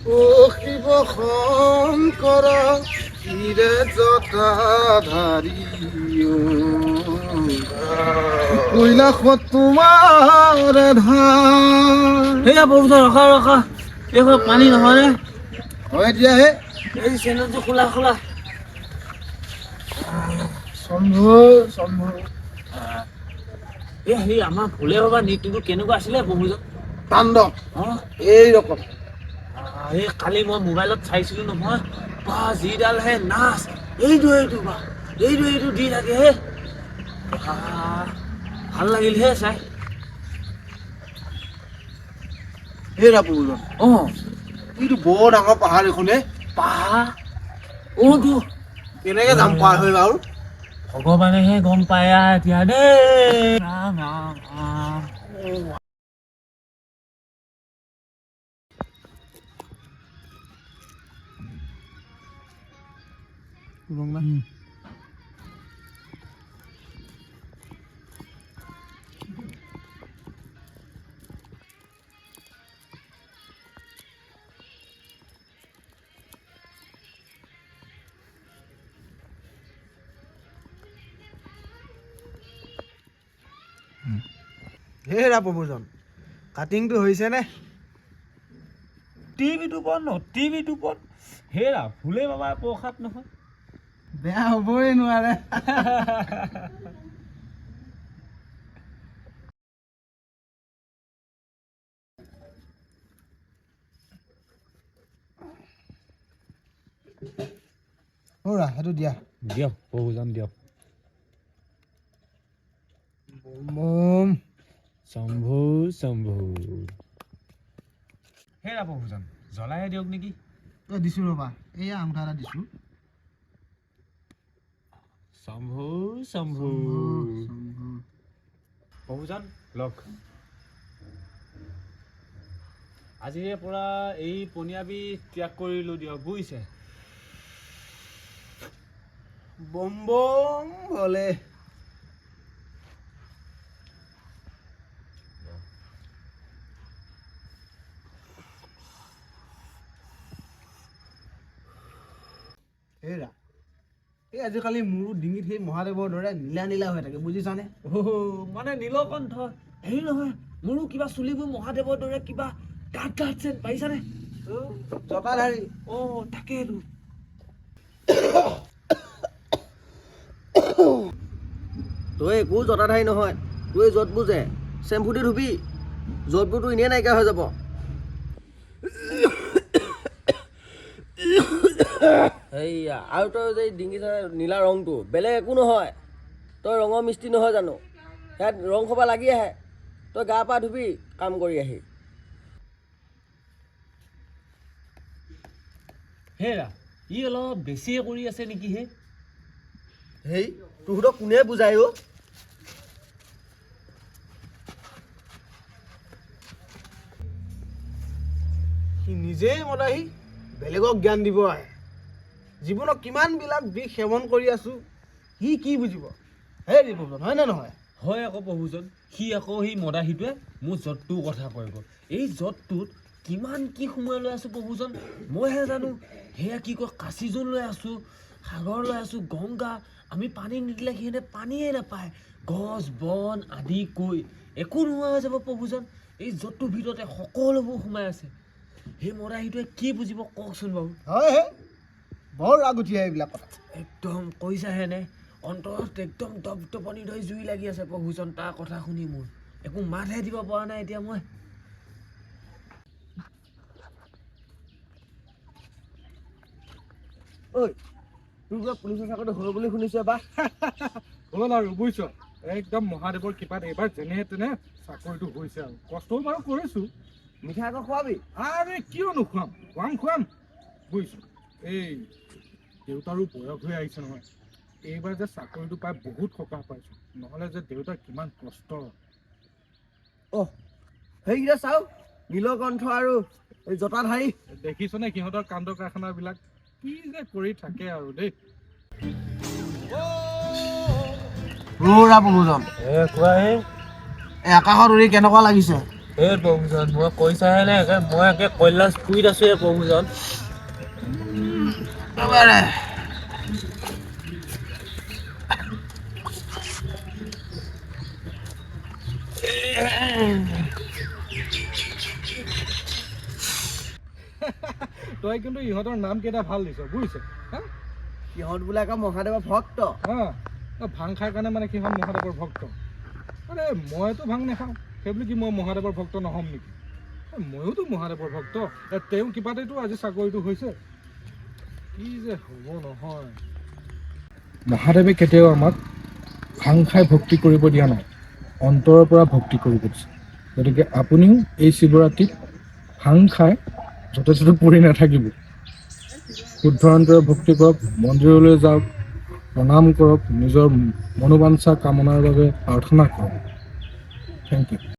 শিৱ শংকৰ হিৰে জটাধাৰী কৈলাসত তোমাৰ ধান সেয়া প্ৰভুজন ৰখা ৰখা এইখন পানী নহয় নে হয় এতিয়া হে এই চেনেলটো খোলা খোলা শম্ভু শম্ভু এই সেই আমাৰ ভোলে বাবা নৃত্যটো কেনেকুৱা আছিলে প্ৰভুজন তাণ্ডৱ অঁ এই ৰকম এই কালি মই মোবাইলত চাইছিলোঁ নহয় বা যিডাল হে নাচ এইটো বা এইটো দি থাকে হে ভাল লাগিল হে চাই হেৰা প্ৰভুজন অঁ এইটো বৰ ডাঙৰ পাহাৰ এখনে পাহাৰ অ'টো কেনেকে যাম পাৰ হৈ বাৰু ভগৱানেহে গম পায় এতিয়া দেই ৰাম ৰাম ৰাম হেৰা প্ৰভুজন কাটিংটো হৈছে নে টিভিটো বন্ধ হেৰা ভোলে বাবাৰ প্ৰসাদ নহয় বেয়া হ'বই নোৱাৰে হৌৰা সেইটো দিয়া দিয়ক প্ৰভুজন দিয়ক বম শম্ভু শম্ভু হেৰা প্ৰভুজন জ্বলাইহে দিয়ক নেকি দিছোঁ ৰ'বা এয়া আঙুঠা এটা দিছোঁ শম্ভু শম্ভু প্ৰভুজন লওক আজিৰে পৰা এই পনীয়াবি ত্যাগ কৰিলোঁ দিয়ক বুজিছে বম বম ভলে হেৰা এই আজিকালি মোৰো ডিঙিত সেই মহাদেৱৰ দৰে নীলা নীলা হৈ থাকে বুজিছানে মানে নীলকণ্ঠ হেৰি নহয় মোৰো কিবা চুলিবোৰ মহাদেৱৰ দৰে কিবা ডাঠ ডাঠ যেন পাইছানে জটাধাৰী অঁ তাকেইতো তই একো জটাধাৰী নহয় তই য'ত বুজে চেম্পু দি ধুবি য'তবোৰতো এনেই নাইকিয়া হৈ যাব সেইয়া আৰু তই যে ডিঙি নীলা ৰংটো বেলেগ একো নহয় তই ৰঙৰ মিস্ত্ৰী নহয় জানো ইয়াত ৰং খোপা লাগি আহে তই গা পা ধুবি কাম কৰি আহি হেৰা ই অলপ বেছিয়ে কৰি আছে নেকি হে হেই তহঁতক কোনে বুজাই অ' সি নিজেই মদাহী বেলেগক জ্ঞান দিব আহে জীৱনত কিমানবিলাক বিষ সেৱন কৰি আছোঁ সি কি বুজিব সেই জীৱন হয় নে নহয় হয় আকৌ প্ৰভুজন সি আকৌ সেই মদাহীটোৱে মোৰ জতটোৰ কথা কয় গ'ল এই জতটোত কিমান কি সময় লৈ আছোঁ প্ৰভুজন মইহে জানো সেয়া কি কয় কাঁচিযোৰ লৈ আছোঁ সাগৰ লৈ আছোঁ গংগা আমি পানী নিদিলে সিহঁতে পানীয়ে নাপায় গছ বন আদি কৈ একো নোহোৱা হৈ যাব প্ৰভুজন এই জতটোৰ ভিতৰতে সকলোবোৰ সোমাই আছে সেই মদাহীটোৱে কি বুজিব কওকচোন বাৰু হয় হে বৰ ৰাগ উঠি আহে এইবিলাক কথা একদম কৈছাহেনে অন্তৰত একদম দপদপনি ধৰি জুই লাগি আছে প্ৰভুজন তাৰ কথা শুনি মোৰ একো মাতহে দিব পৰা নাই এতিয়া মই ঐ তোৰ কিবা পুলিচৰ চাকৰিটো হ'ল বুলি শুনিছোঁ এবাৰ হ'ল আৰু বুজিছ একদম মহাদেৱৰ কৃপাত এইবাৰ যেনে তেনে চাকৰিটো হৈছে আৰু কষ্টও বাৰু কৰিছোঁ মিঠাই আকৌ খোৱাবি আৰে কিয় নোখুৱাম খুৱাম বুজিছ এই দেউতাৰো বয়স হৈ আহিছে নহয় এইবাৰ যে চাকৰিটো পাই বহুত সকাহ পাইছোঁ নহ'লে যে দেউতাৰ কিমান কষ্ট অহ সেইকেইটা চাওঁ নীলকণ্ঠ আৰু এই জটাধাৰী দেখিছনে সিহঁতৰ কাণ্ড কাৰখানাবিলাক কি যে কৰি থাকে আৰু দেই ৰৌৰা প্ৰভুজন কোৱা এই আকাশত উৰি কেনেকুৱা লাগিছে এই প্ৰভুজন মই কৈছাহে নে মই একে কৈলাশপুৰীত আছো এই প্ৰভুজন তই কিন্তু ইহঁতৰ নাম কেইটা ভাল দিছ বুজিছ হা সিহঁত বোলে আকৌ মহাদেৱৰ ভক্ত ভাং খাই কাৰণে মানে সিহঁত মহাদেৱৰ ভক্ত আৰে মইতো ভাং নাখাওঁ সেইবুলি কি মই মহাদেৱৰ ভক্ত নহ'ম নেকি ময়োতো মহাদেৱৰ ভক্ত তেওঁ কিবাতেতো আজি চাকৰিটো হৈছে কি যে হ'ব নহয় মহাদেৱে কেতিয়াও আমাক ভাং খাই ভক্তি কৰিব দিয়া নাই অন্তৰৰ পৰা ভক্তি কৰিব দিছে গতিকে আপুনিও এই শিৱৰাত্ৰিত ভাং খাই য'তে ত'তে পৰি নাথাকিব শুদ্ধ অন্তৰে ভক্তি কৰক মন্দিৰলৈ যাওক প্ৰণাম কৰক নিজৰ মনোবাঞ্ছা কামনাৰ বাবে প্ৰাৰ্থনা কৰক থেংক ইউ